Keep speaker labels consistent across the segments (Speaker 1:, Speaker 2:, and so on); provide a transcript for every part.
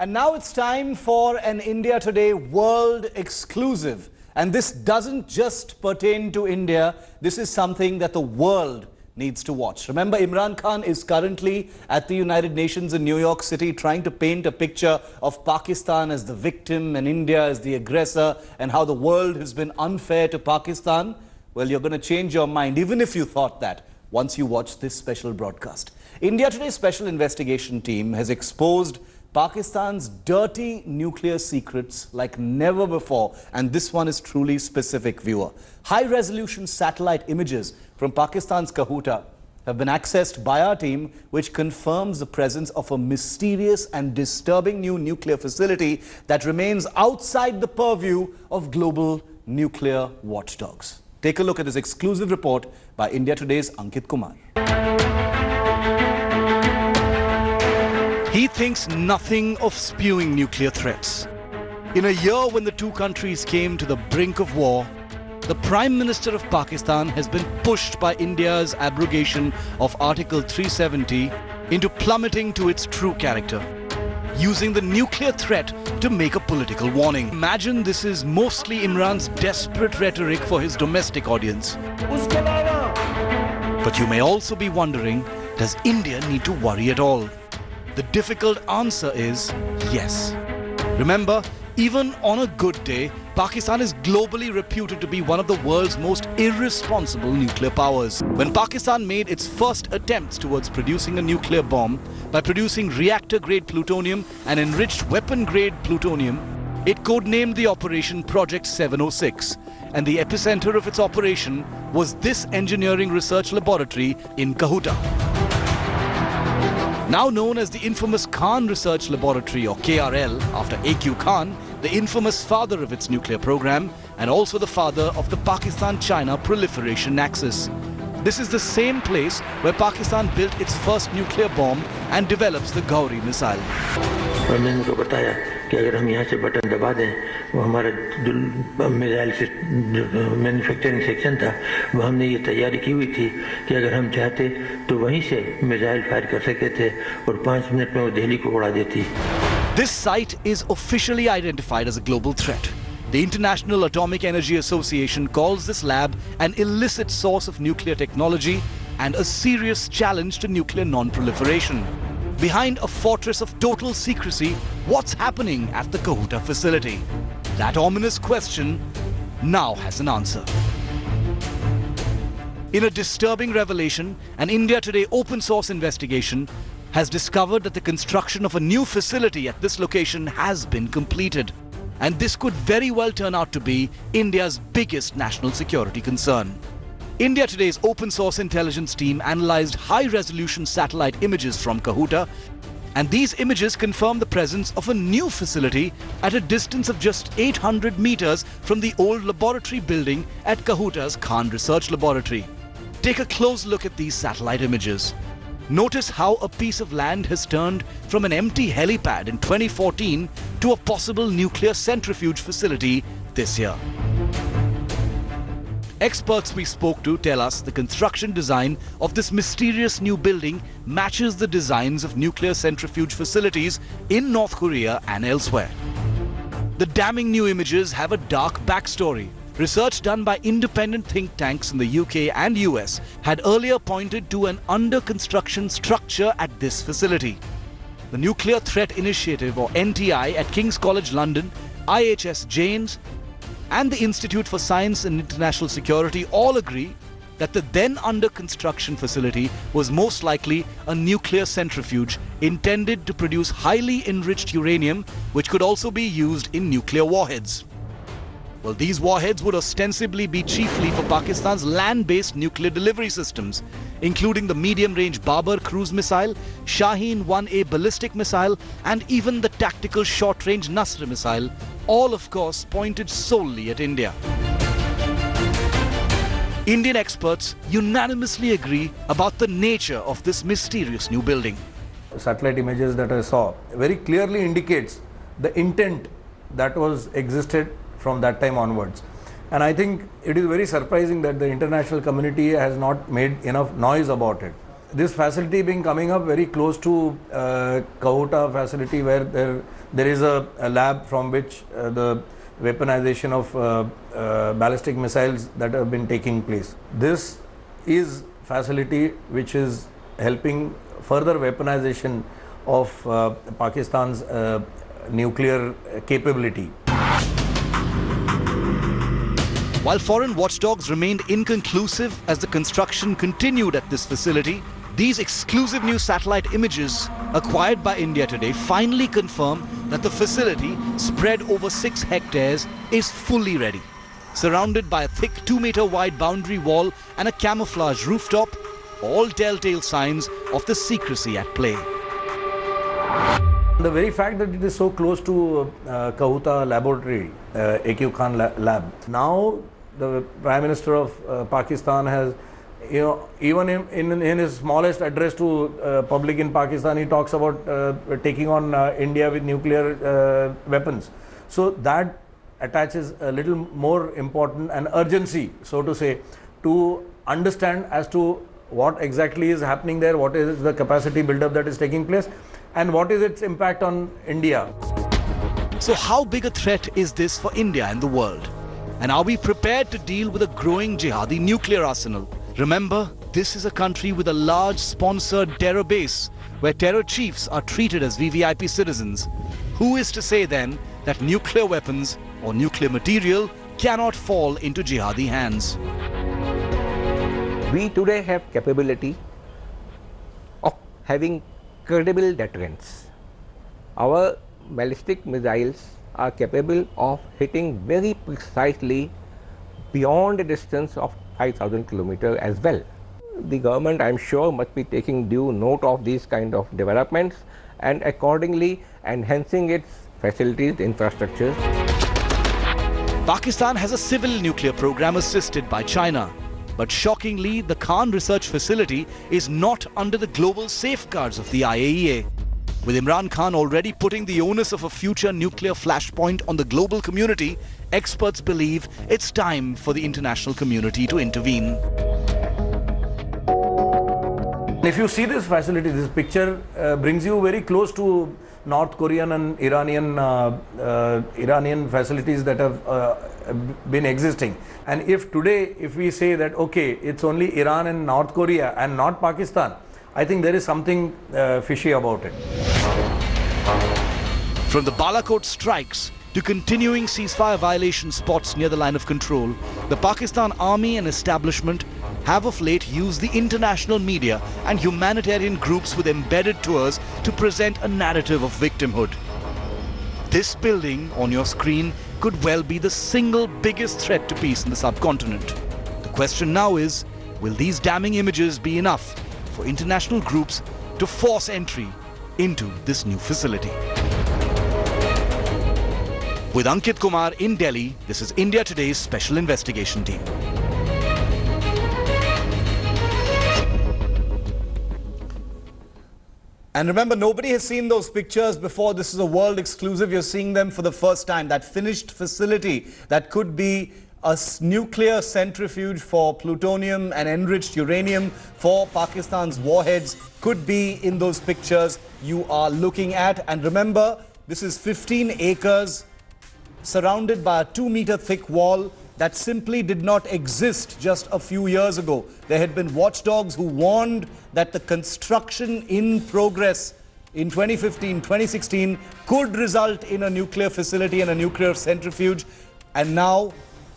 Speaker 1: And now it's time for an India Today world exclusive. And this doesn't just pertain to India. This is something that the world needs to watch. Remember, Imran Khan is currently at the United Nations in New York City trying to paint a picture of Pakistan as the victim and India as the aggressor and how the world has been unfair to Pakistan. Well, you're going to change your mind, even if you thought that, once you watch this special broadcast. India Today's special investigation team has exposed Pakistan's dirty nuclear secrets like never before, and this one is truly specific, viewer. High-resolution satellite images from Pakistan's Kahuta have been accessed by our team, which confirms the presence of a mysterious and disturbing new nuclear facility that remains outside the purview of global nuclear watchdogs. Take a look at this exclusive report by India Today's Ankit Kumar. He thinks nothing of spewing nuclear threats. In a year when the two countries came to the brink of war, the Prime Minister of Pakistan has been pushed by India's abrogation of Article 370 into plummeting to its true character, using the nuclear threat to make a political warning. Imagine this is mostly Imran's desperate rhetoric for his domestic audience. But you may also be wondering, does India need to worry at all? The difficult answer is yes. Remember, even on a good day, Pakistan is globally reputed to be one of the world's most irresponsible nuclear powers. When Pakistan made its first attempts towards producing a nuclear bomb by producing reactor-grade plutonium and enriched weapon-grade plutonium, it codenamed the operation Project 706, and the epicenter of its operation was this engineering research laboratory in Kahuta. Now known as the infamous Khan Research Laboratory, or KRL, after A.Q. Khan, the infamous father of its nuclear program and also the father of the Pakistan-China proliferation nexus. This is the same place where Pakistan built its first nuclear bomb and develops the Gauri missile.
Speaker 2: कि अगर हम यहाँ से button दबा दें, वो हमारा missile से मैन्युफैक्चरिंग सेक्शन था, वो हमने ये तैयारी की हुई थी कि अगर हम चाहते तो वहीं से मिसाइल फायर कर सकते थे और 5 मिनट में वो दिल्ली को उड़ा देती.
Speaker 1: This site is officially identified as a global threat. The International Atomic Energy Association calls this lab an illicit source of nuclear technology and a serious challenge to nuclear non-proliferation. Behind a fortress of total secrecy, what's happening at the Kahuta facility? That ominous question now has an answer. In a disturbing revelation, an India Today open source investigation has discovered that the construction of a new facility at this location has been completed. And this could very well turn out to be India's biggest national security concern. India Today's open source intelligence team analyzed high-resolution satellite images from Kahuta, and these images confirm the presence of a new facility at a distance of just 800 meters from the old laboratory building at Kahuta's Khan Research Laboratory. Take a close look at these satellite images. Notice how a piece of land has turned from an empty helipad in 2014 to a possible nuclear centrifuge facility this year. Experts we spoke to tell us the construction design of this mysterious new building matches the designs of nuclear centrifuge facilities in North Korea and elsewhere. The damning new images have a dark backstory. Research done by independent think tanks in the UK and US had earlier pointed to an under-construction structure at this facility. The Nuclear Threat Initiative, or NTI, at King's College London, IHS Janes, and the Institute for Science and International Security all agree that the then under construction facility was most likely a nuclear centrifuge intended to produce highly enriched uranium, which could also be used in nuclear warheads. Well, these warheads would ostensibly be chiefly for Pakistan's land-based nuclear delivery systems, including the medium-range Babar cruise missile, Shaheen 1A ballistic missile, and even the tactical short-range Nasr missile, all of course pointed solely at India. Indian experts unanimously agree about the nature of this mysterious new building.
Speaker 3: Satellite images that I saw very clearly indicates the intent that was existed from that time onwards. And I think it is very surprising that the international community has not made enough noise about it. This facility being coming up very close to Kahuta facility, where There is a lab from which the weaponization of ballistic missiles that have been taking place. This is facility which is helping further weaponization of Pakistan's nuclear capability.
Speaker 1: While foreign watchdogs remained inconclusive as the construction continued at this facility, these exclusive new satellite images acquired by India today finally confirm that the facility, spread over 6 hectares, is fully ready. Surrounded by a thick 2-meter wide boundary wall and a camouflage rooftop, all telltale signs of the secrecy at play.
Speaker 3: The very fact that it is so close to Kahuta laboratory, Abdul Khan lab, now the Prime Minister of Pakistan has, even in his smallest address to public in Pakistan, he talks about taking on India with nuclear weapons. So that attaches a little more important and urgency, so to say, to understand as to what exactly is happening there, what is the capacity buildup that is taking place, and what is its impact on India.
Speaker 1: So how big a threat is this for India and the world? And are we prepared to deal with a growing jihadi nuclear arsenal? Remember, this is a country with a large sponsored terror base where terror chiefs are treated as VVIP citizens. Who is to say then that nuclear weapons or nuclear material cannot fall into jihadi hands?
Speaker 4: We today have capability of having credible deterrence. Our ballistic missiles are capable of hitting very precisely beyond a distance of 5,000 kilometers as well. The government, I am sure, must be taking due note of these kind of developments and accordingly enhancing its facilities, infrastructures.
Speaker 1: Pakistan has a civil nuclear program assisted by China. But shockingly, the Khan Research Facility is not under the global safeguards of the IAEA. With Imran Khan already putting the onus of a future nuclear flashpoint on the global community, experts believe it's time for the international community to intervene.
Speaker 3: If you see this facility, this picture brings you very close to North Korean and Iranian facilities that have been existing. And if today, if we say that, okay, it's only Iran and North Korea and not Pakistan, I think there is something fishy about it.
Speaker 1: From the Balakot strikes to continuing ceasefire violation spots near the line of control, the Pakistan army and establishment have of late used the international media and humanitarian groups with embedded tours to present a narrative of victimhood. This building on your screen could well be the single biggest threat to peace in the subcontinent. The question now is, will these damning images be enough for international groups to force entry into this new facility? With Ankit Kumar in Delhi, this is India Today's Special Investigation Team.
Speaker 5: And remember, nobody has seen those pictures before. This is a world exclusive. You're seeing them for the first time. That finished facility that could be a nuclear centrifuge for plutonium and enriched uranium for Pakistan's warheads could be in those pictures you are looking at. And remember, this is 15 acres surrounded by a 2-meter thick wall that simply did not exist just a few years ago. There had been watchdogs who warned that the construction in progress in 2015, 2016 could result in a nuclear facility and a nuclear centrifuge. And now,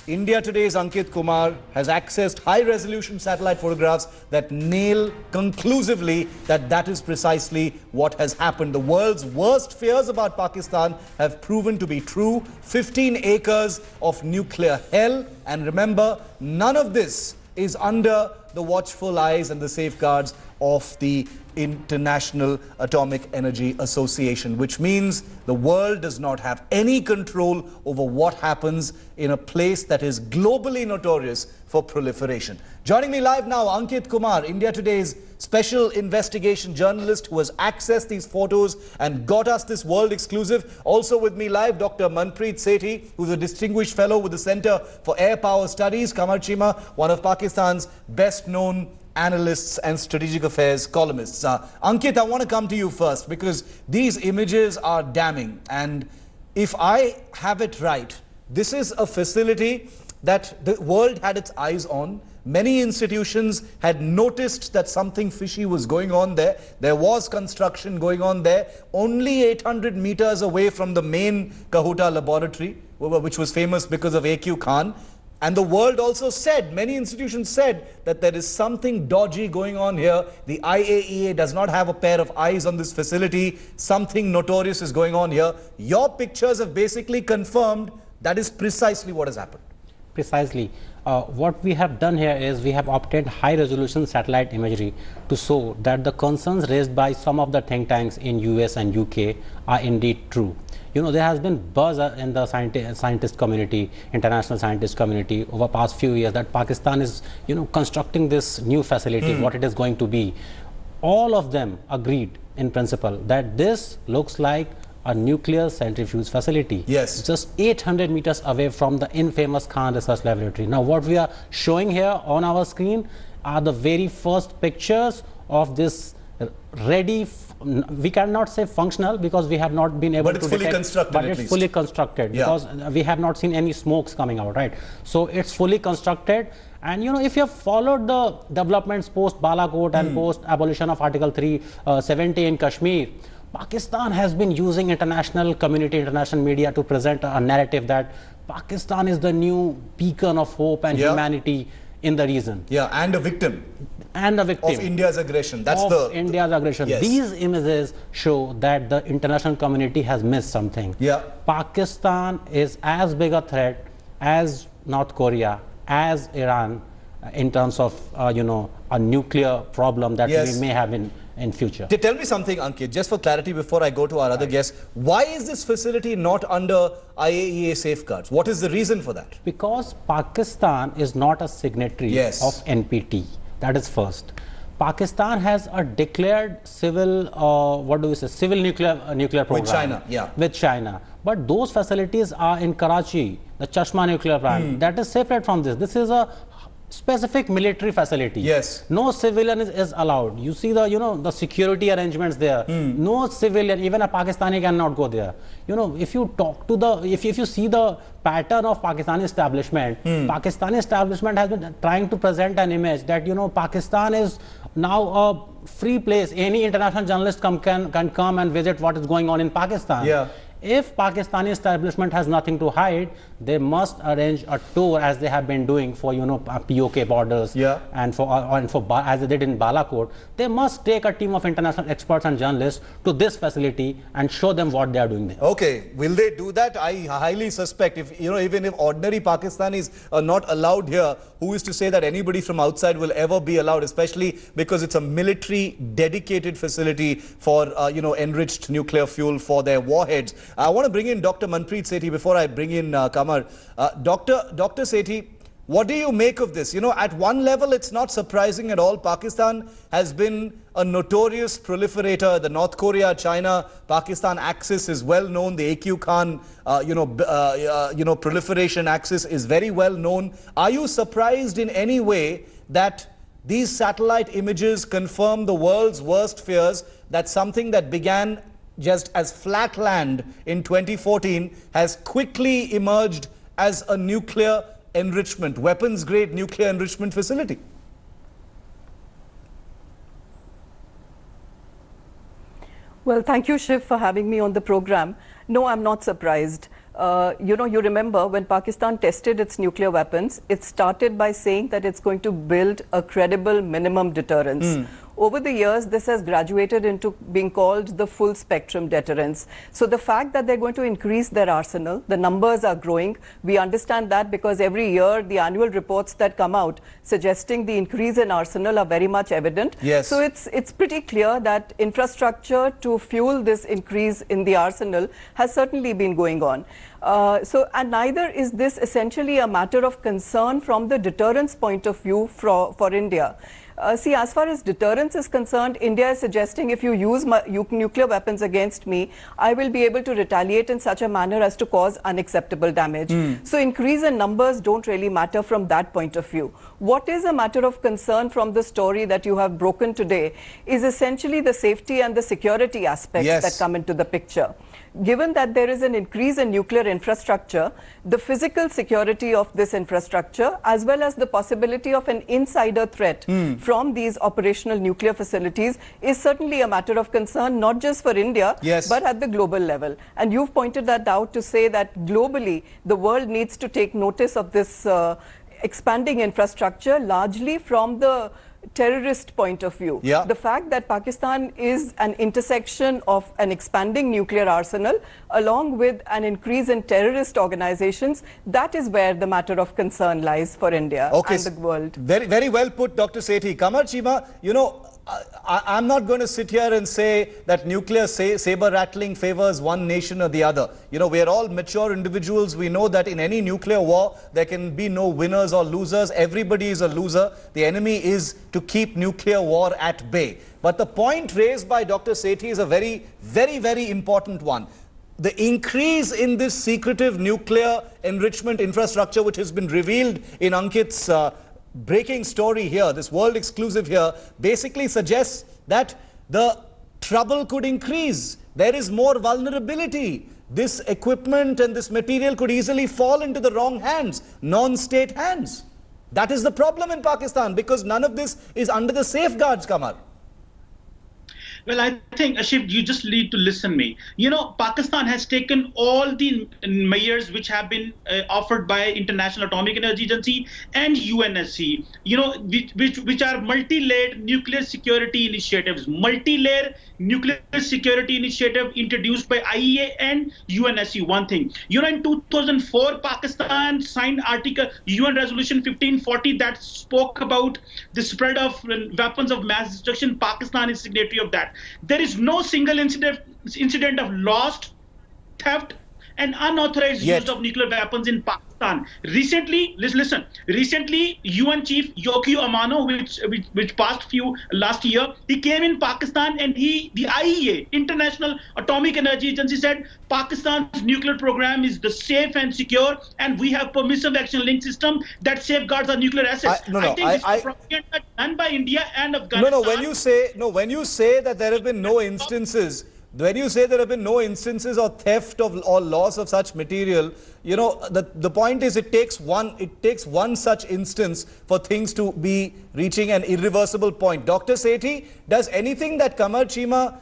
Speaker 5: India Today's Ankit Kumar has accessed high-resolution satellite photographs that nail conclusively that that is precisely what has happened. The world's worst fears about Pakistan have proven to be true. 15 acres of nuclear hell. And remember, none of this is under the watchful eyes and the safeguards of the International Atomic Energy Association, which means the world does not have any control over what happens in a place that is globally notorious for proliferation. Joining me live now, Ankit Kumar, India Today's special investigation journalist who has accessed these photos and got us this world exclusive. Also with me live, Dr. Manpreet Sethi, who's a distinguished fellow with the Center for Air Power Studies, Kamarchima, one of Pakistan's best known analysts and strategic affairs columnists. Ankit, I want to come to you first because these images are damning. And if I have it right, this is a facility that the world had its eyes on. Many institutions had noticed that something fishy was going on there. There was construction going on there, only 800 meters away from the main Kahuta laboratory, which was famous because of A.Q. Khan. And the world also said, many institutions said, that there is something dodgy going on here. The IAEA does not have a pair of eyes on this facility. Something notorious is going on here. Your pictures have basically confirmed that is precisely what has happened.
Speaker 6: Precisely. What we have done here is we have obtained high resolution satellite imagery to show that the concerns raised by some of the think tanks in US and UK are indeed true. You know, there has been buzz in the scientist community, international scientist community over past few years that Pakistan is, you know, constructing this new facility, what it is going to be. All of them agreed in principle that this looks like a nuclear centrifuge facility.
Speaker 5: Yes.
Speaker 6: Just 800 meters away from the infamous Khan Research Laboratory. Now, what we are showing here on our screen are the very first pictures of this ready, we cannot say functional because we have not been able to detect.
Speaker 5: But it's fully constructed.
Speaker 6: But it's fully constructed because we have not seen any smokes coming out, right? So it's fully constructed. And you know, if you have followed the developments post Balakot and post abolition of Article 370 in Kashmir, Pakistan has been using international community, international media to present a narrative that Pakistan is the new beacon of hope and humanity in the region.
Speaker 5: Yeah, and a victim.
Speaker 6: And a victim.
Speaker 5: Of India's aggression. That's
Speaker 6: India's aggression.
Speaker 5: Yes.
Speaker 6: These images show that the international community has missed something.
Speaker 5: Yeah.
Speaker 6: Pakistan is as big a threat as North Korea, as Iran, in terms of, you know, a nuclear problem that we may have in future.
Speaker 5: Tell me something, Ankit, just for clarity before I go to our other guests. Why is this facility not under IAEA safeguards? What is the reason for that?
Speaker 6: Because Pakistan is not a signatory of NPT. That is first. Pakistan has a declared civil, civil nuclear program.
Speaker 5: With China,
Speaker 6: With China. But those facilities are in Karachi, the Chashma nuclear plant. That is separate from this. This is a specific military facility.
Speaker 5: Yes.
Speaker 6: No civilian is allowed. You see the, you know, the security arrangements there. No civilian, even a Pakistani cannot go there. You know, if you talk to the, if you see the pattern of Pakistani establishment, Pakistani establishment has been trying to present an image that, you know, Pakistan is now a free place. Any international journalist can come and visit what is going on in Pakistan.
Speaker 5: Yeah.
Speaker 6: If Pakistani establishment has nothing to hide, they must arrange a tour as they have been doing for, you know, POK borders and for as they did in Balakot. They must take a team of international experts and journalists to this facility and show them what they are doing there.
Speaker 5: Okay, will they do that? I highly suspect, if you know, even if ordinary Pakistanis are not allowed here, who is to say that anybody from outside will ever be allowed, especially because it's a military dedicated facility for you know, enriched nuclear fuel for their warheads. I want to bring in Dr. Manpreet Sethi before I bring in Kamar. Dr. Sethi, what do you make of this? You know, at one level, it's not surprising at all. Pakistan has been a notorious proliferator. The North Korea, China, Pakistan axis is well known. The A.Q. Khan, proliferation axis is very well known. Are you surprised in any way that these satellite images confirm the world's worst fears, that something that began just as flat land in 2014 has quickly emerged as a nuclear enrichment, weapons-grade nuclear enrichment facility?
Speaker 7: Well, thank you, Shiv, for having me on the program. No, I'm not surprised. You know, you remember when Pakistan tested its nuclear weapons, it started by saying that it's going to build a credible minimum deterrence. Over the years, this has graduated into being called the full spectrum deterrence. So the fact that they're going to increase their arsenal, the numbers are growing. We understand that because every year the annual reports that come out suggesting the increase in arsenal are very much evident.
Speaker 5: Yes.
Speaker 7: So it's pretty clear that infrastructure to fuel this increase in the arsenal has certainly been going on. And neither is this essentially a matter of concern from the deterrence point of view for India. See, as far as deterrence is concerned, India is suggesting if you use nuclear weapons against me, I will be able to retaliate in such a manner as to cause unacceptable damage. So increase in numbers don't really matter from that point of view. What is a matter of concern from the story that you have broken today is essentially the safety and the security aspects that come into the picture. Given that there is an increase in nuclear infrastructure, the physical security of this infrastructure, as well as the possibility of an insider threat from these operational nuclear facilities, is certainly a matter of concern, not just for India, but at the global level. And you've pointed that out to say that globally, the world needs to take notice of this expanding infrastructure, largely from the terrorist point of view. The fact that Pakistan is an intersection of an expanding nuclear arsenal along with an increase in terrorist organizations, that is where the matter of concern lies for India and the world.
Speaker 5: Very, very well put, Dr. Sethi. Kamar Chima, you know, I'm not going to sit here and say that nuclear saber rattling favors one nation or the other. You know, we're all mature individuals. We know that in any nuclear war, there can be no winners or losers. Everybody is a loser. The enemy is to keep nuclear war at bay. But the point raised by Dr. Sethi is a very, very, very important one. The increase in this secretive nuclear enrichment infrastructure, which has been revealed in Ankit's breaking story here, this world exclusive here, basically suggests that the trouble could increase. There is more vulnerability. This equipment and this material could easily fall into the wrong hands, non-state hands. That is the problem in Pakistan, because none of this is under the safeguards, Kamar.
Speaker 8: Well, I think, Ashif, you just need to listen me. You know, Pakistan has taken all the measures which have been offered by International Atomic Energy Agency and UNSC, you know, which are multi-layered nuclear security initiatives. Multi-layer nuclear security initiative introduced by IEA and UNSC. One thing, you know, in 2004, Pakistan signed Article UN Resolution 1540 that spoke about the spread of weapons of mass destruction. Pakistan is signatory of that. There is no single incident of lost, theft, and unauthorized use of nuclear weapons in Pakistan. Recently, listen. Recently, UN Chief Yokio Amano, which passed last year, he came in Pakistan and the IEA, International Atomic Energy Agency, said Pakistan's nuclear program is the safe and secure, and we have permissive action link system that safeguards our nuclear assets. I think this is propaganda done by India and Afghanistan.
Speaker 5: When you say that there have been no instances. When you say there have been no instances of theft or loss of such material, you know, the point is it takes one such instance for things to be reaching an irreversible point. Dr. Sethi, does anything that Kamar Chima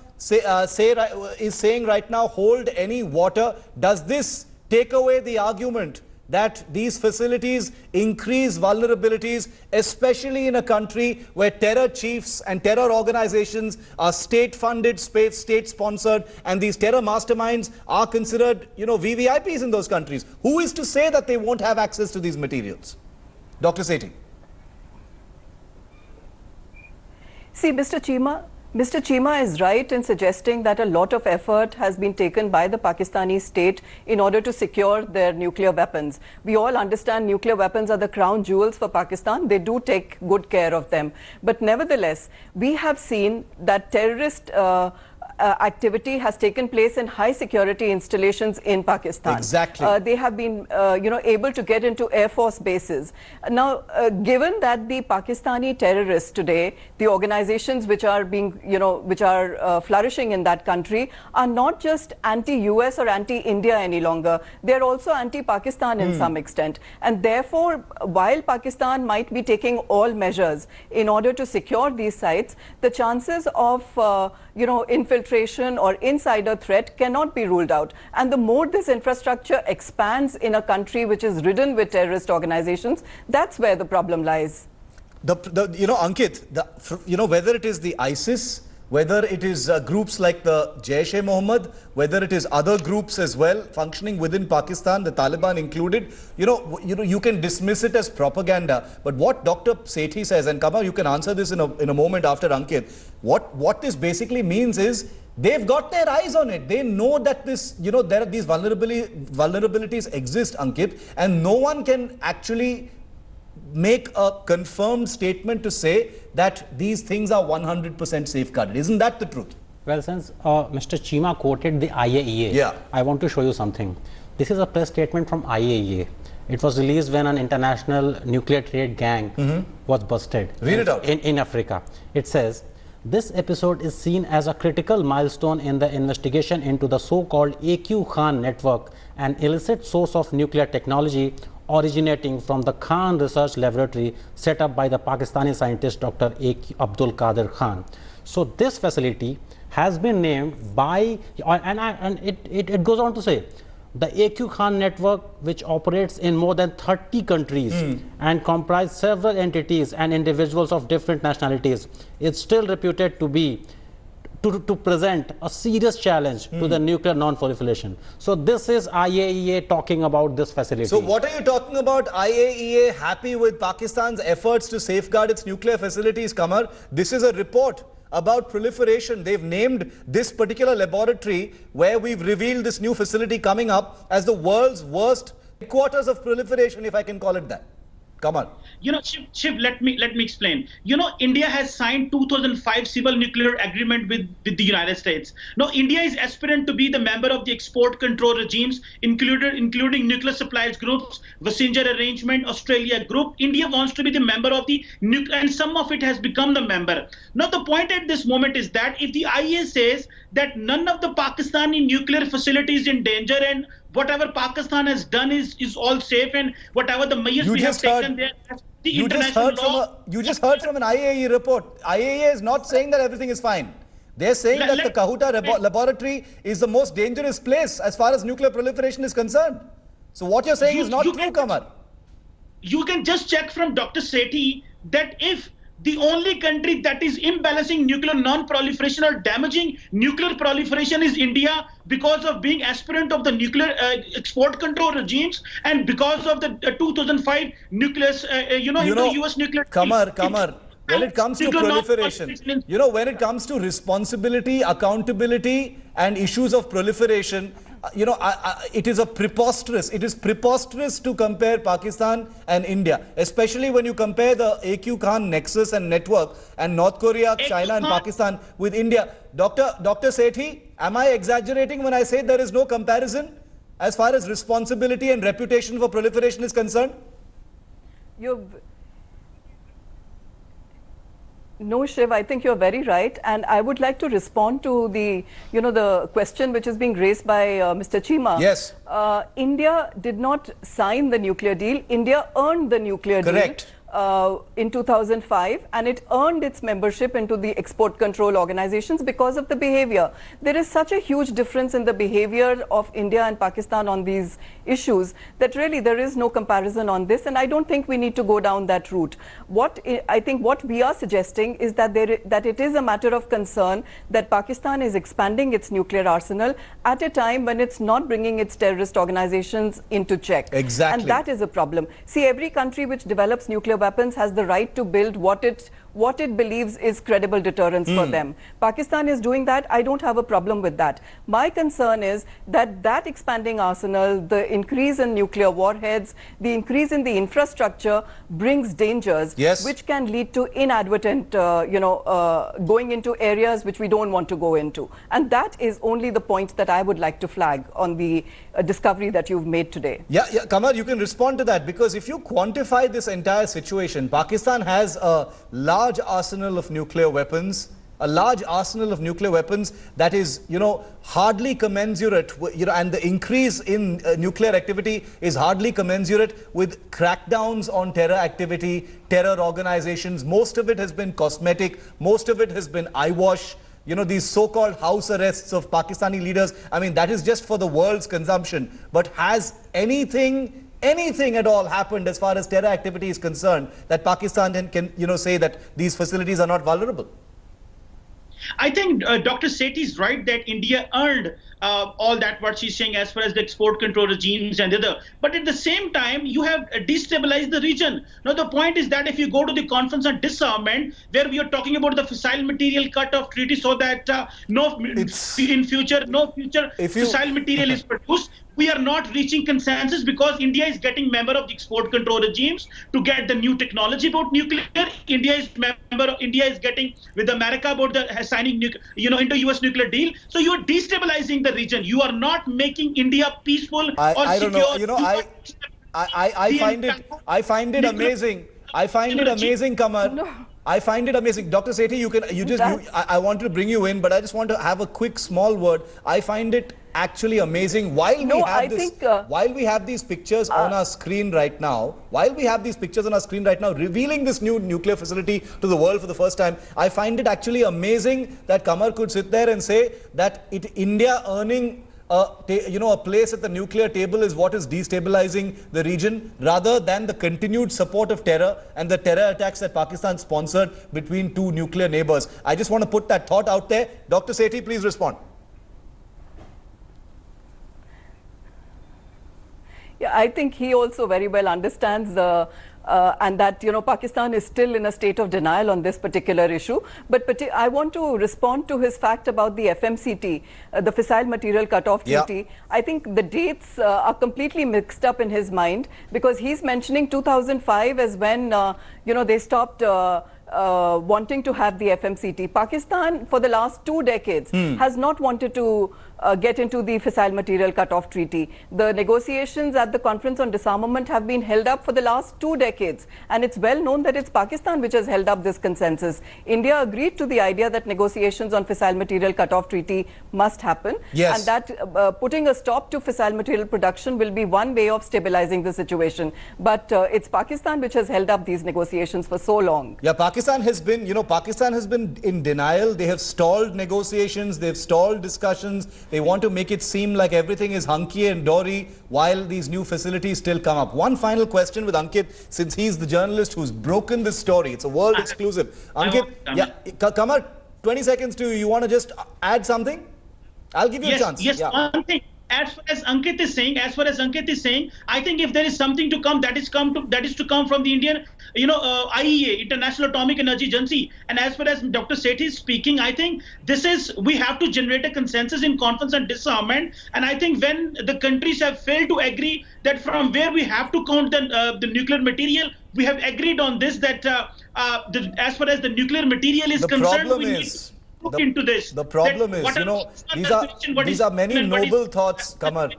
Speaker 5: is saying right now hold any water? Does this take away the argument that these facilities increase vulnerabilities, especially in a country where terror chiefs and terror organizations are state-funded, state-sponsored, and these terror masterminds are considered, you know, VVIPs in those countries? Who is to say that they won't have access to these materials? Dr. Sethi.
Speaker 7: See, Mr. Chima is right in suggesting that a lot of effort has been taken by the Pakistani state in order to secure their nuclear weapons. We all understand nuclear weapons are the crown jewels for Pakistan. They do take good care of them. But nevertheless, we have seen that terrorist activity has taken place in high security installations in Pakistan.
Speaker 5: Exactly.
Speaker 7: They have been, able to get into Air Force bases. Now, given that the Pakistani terrorists today, the organizations which are being, flourishing in that country, are not just anti-US or anti-India any longer. They are also anti-Pakistan in some extent. And therefore, while Pakistan might be taking all measures in order to secure these sites, the chances of, infiltration or insider threat cannot be ruled out. And the more this infrastructure expands in a country which is ridden with terrorist organizations, that's where the problem lies.
Speaker 5: Ankit, whether it is the ISIS, whether it is groups like the Jaish-e-Mohammed, whether it is other groups as well functioning within Pakistan, the Taliban included, you can dismiss it as propaganda. But what Dr. Sethi says, and Kamar, you can answer this in a moment after Ankit, what this basically means is they've got their eyes on it. They know that this, there are these vulnerabilities exist, Ankit, and no one can actually make a confirmed statement to say that these things are 100% safeguarded. Isn't that the truth?
Speaker 6: Well, since Mr. Chima quoted the IAEA, I want to show you something. This is a press statement from IAEA. It was released when an international nuclear trade gang was busted.
Speaker 5: Read it out.
Speaker 6: In Africa. It says, this episode is seen as a critical milestone in the investigation into the so-called AQ Khan network, an illicit source of nuclear technology originating from the Khan Research Laboratory set up by the Pakistani scientist Dr. Abdul Qadeer Khan. So this facility has been named by, and it goes on to say, the AQ Khan network, which operates in more than 30 countries and comprises several entities and individuals of different nationalities, is still reputed to be to present a serious challenge to the nuclear non-proliferation. So this is IAEA talking about this facility.
Speaker 5: So what are you talking about? IAEA happy with Pakistan's efforts to safeguard its nuclear facilities, Kamar? This is a report about proliferation. They've named this particular laboratory where we've revealed this new facility coming up as the world's worst headquarters of proliferation, if I can call it that. Come on.
Speaker 8: You know, Shiv, let me explain. You know, India has signed 2005 civil nuclear agreement with the United States. Now, India is aspirant to be the member of the export control regimes, including nuclear suppliers groups, Wassenger Arrangement, Australia Group. India wants to be the member of the nuclear, and some of it has become the member. Now, the point at this moment is that if the IAEA says that none of the Pakistani nuclear facilities in danger and whatever Pakistan has done is all safe, and whatever the measures we have taken there, the international law.
Speaker 5: You just heard from an IAEA report. IAEA is not saying that everything is fine. They're saying that the Kahuta laboratory is the most dangerous place as far as nuclear proliferation is concerned. So what you're saying is not true, Kamar.
Speaker 8: You can just check from Dr. Sethi that if the only country that is imbalancing nuclear non-proliferation or damaging nuclear proliferation is India, because of being aspirant of the nuclear export control regimes and because of the 2005 nuclear, US nuclear.
Speaker 5: Kamar, when it comes to proliferation, when it comes to responsibility, accountability and issues of proliferation, it is preposterous to compare Pakistan and India, especially when you compare the AQ Khan nexus and network and North Korea, China and Pakistan with India. Dr. Sethi, am I exaggerating when I say there is no comparison as far as responsibility and reputation for proliferation is concerned?
Speaker 7: No, Shiv, I think you're very right. And I would like to respond to the question which is being raised by Mr. Chima.
Speaker 5: Yes.
Speaker 7: India did not sign the nuclear deal. India earned the nuclear deal in 2005, and it earned its membership into the export control organizations because of the behavior. There is such a huge difference in the behavior of India and Pakistan on these issues that really there is no comparison on this, and I don't think we need to go down that route. I think what we are suggesting is that it is a matter of concern that Pakistan is expanding its nuclear arsenal at a time when it's not bringing its terrorist organizations into check.
Speaker 5: Exactly.
Speaker 7: And that is a problem. See, every country which develops nuclear weapons has the right to build what it believes is credible deterrence for them. Pakistan is doing that. I don't have a problem with that. My concern is that expanding arsenal, the increase in nuclear warheads, the increase in the infrastructure brings dangers which can lead to inadvertent, going into areas which we don't want to go into. And that is only the point that I would like to flag on the discovery that you've made today.
Speaker 5: Yeah, Kamar, you can respond to that, because if you quantify this entire situation, Pakistan has a large arsenal of nuclear weapons, that is, hardly commensurate, and the increase in nuclear activity is hardly commensurate with crackdowns on terror activity, terror organizations. Most of it has been cosmetic, most of it has been eyewash. These so-called house arrests of Pakistani leaders, I mean, that is just for the world's consumption. But has anything at all happened as far as terror activity is concerned that Pakistan can say that these facilities are not vulnerable?
Speaker 8: I think Dr. Sethi is right that India earned all that what she's saying as far as the export control regimes and the other. But at the same time, you have destabilized the region. Now, the point is that if you go to the conference on disarmament, where we are talking about the fissile material cut-off treaty so that no future fissile material is produced, we are not reaching consensus because India is getting member of the export control regimes to get the new technology about nuclear. India is getting with America about the signing Indo-US nuclear deal. So you are destabilizing the region. You are not making India peaceful or
Speaker 5: I
Speaker 8: secure.
Speaker 5: don't know. You know, I find it amazing. I find it amazing, Kamar.
Speaker 7: No.
Speaker 5: I find it amazing. Dr. Sethi, I wanted to bring you in, but I just want to have a quick small word. I find it actually amazing while we have these pictures on our screen right now, revealing this new nuclear facility to the world for the first time. I find it actually amazing that Kamar could sit there and say that India earning a place at the nuclear table is what is destabilizing the region, rather than the continued support of terror and the terror attacks that Pakistan sponsored between two nuclear neighbors. I just want to put that thought out there. Dr. Sethi, please respond.
Speaker 7: Yeah, I think he also very well understands and that Pakistan is still in a state of denial on this particular issue. But I want to respond to his fact about the FMCT, the Fissile Material Cutoff Treaty. I think the dates are completely mixed up in his mind, because he's mentioning 2005 as when they stopped wanting to have the FMCT. Pakistan for the last 2 decades has not wanted to get into the Fissile Material Cutoff Treaty. The negotiations at the Conference on Disarmament have been held up for the last 2 decades, and it's well known that it's Pakistan which has held up this consensus. India agreed to the idea that negotiations on Fissile Material Cutoff Treaty must happen, and that putting a stop to fissile material production will be one way of stabilizing the situation. But it's Pakistan which has held up these negotiations for so long.
Speaker 5: Yeah, Pakistan has been in denial. They have stalled negotiations, they've stalled discussions. They want to make it seem like everything is hunky and dory while these new facilities still come up. One final question with Ankit, since he's the journalist who's broken this story. It's a world exclusive. Ankit, Kamar, 20 seconds to you. You want to just add something? I'll give you a chance.
Speaker 8: Yes, one thing. As far as Ankit is saying, I think if there is something to come, that is to come from the Indian, IEA, International Atomic Energy Agency. And as far as Dr. Sethi is speaking, I think we have to generate a consensus in Conference on Disarmament. And I think when the countries have failed to agree that from where we have to count the nuclear material, we have agreed on this, that as far as the nuclear material is concerned, we need to look into this.
Speaker 5: The problem is, these are many noble thoughts, Kamar.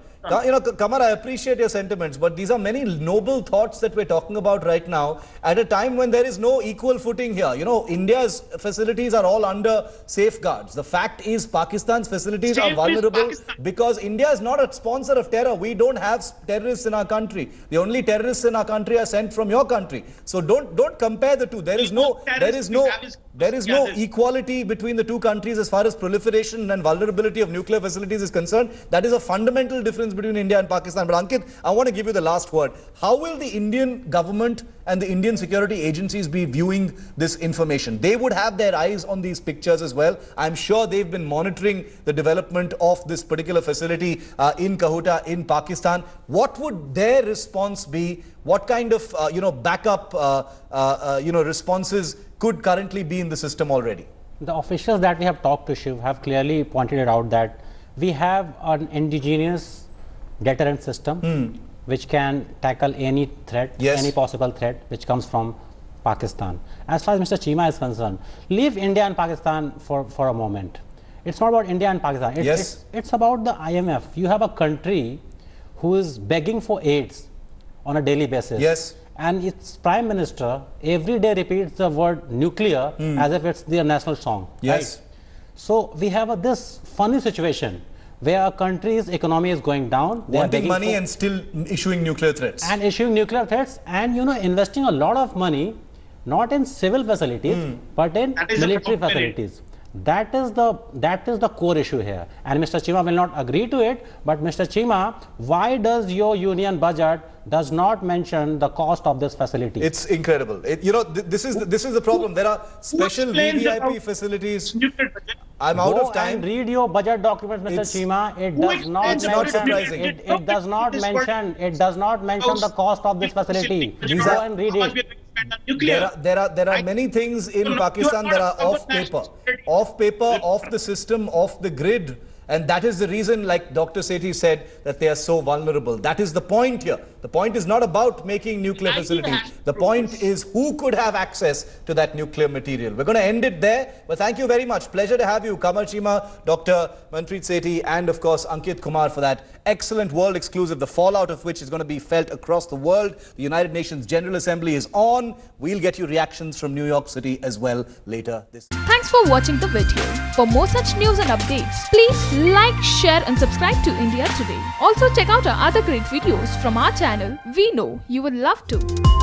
Speaker 5: Kamar, I appreciate your sentiments, but these are many noble thoughts that we're talking about right now at a time when there is no equal footing here. India's facilities are all under safeguards. The fact is Pakistan's facilities are vulnerable because India is not a sponsor of terror. We don't have terrorists in our country. The only terrorists in our country are sent from your country. So don't compare the two. There is no equality between the two countries as far as proliferation and vulnerability of nuclear facilities is concerned. That is a fundamental difference between India and Pakistan. But Ankit, I want to give you the last word. How will the Indian government and the Indian security agencies be viewing this information? They would have their eyes on these pictures as well. I'm sure they've been monitoring the development of this particular facility in Kahuta in Pakistan. What would their response be? What kind of backup responses could currently be in the system already?
Speaker 6: The officials that we have talked to, Shiv, have clearly pointed it out that we have an indigenous deterrent system which can tackle any threat, any possible threat which comes from Pakistan. As far as Mr. Cheema is concerned, leave India and Pakistan for a moment. It's not about India and Pakistan. It's about the IMF. You have a country who is begging for aids on a daily basis. And its prime minister every day repeats the word nuclear as if it's their national song. Right? So we have this funny situation where a country's economy is going down,
Speaker 5: wanting money and still issuing nuclear threats.
Speaker 6: And investing a lot of money not in civil facilities but in military facilities. That is the core issue here, and Mr. Cheema will not agree to it. But Mr. Cheema, why does your union budget does not mention the cost of this facility?
Speaker 5: It's incredible. This is the problem. There are special VVIP facilities. I'm out of time.
Speaker 6: And read your budget documents, Mr. Cheema. It does not mention.
Speaker 5: Not surprising.
Speaker 6: It does not mention. It does not mention the cost of this facility. Go and read it.
Speaker 5: There are many things in Pakistan that are off paper, off the system, off the grid. And that is the reason, like Dr. Sethi said, that they are so vulnerable. That is the point here. The point is not about making nuclear facilities. The point is who could have access to that nuclear material. We're going to end it there. But thank you very much. Pleasure to have you, Kamar Chima, Dr. Manpreet Sethi, and of course Ankit Kumar for that excellent world exclusive, the fallout of which is going to be felt across the world. The United Nations General Assembly is on. We'll get you reactions from New York City as well later this.
Speaker 9: Thanks for watching the video. For more such news and updates, please like, share and subscribe to India Today. Also check out our other great videos from our channel. We know you would love to.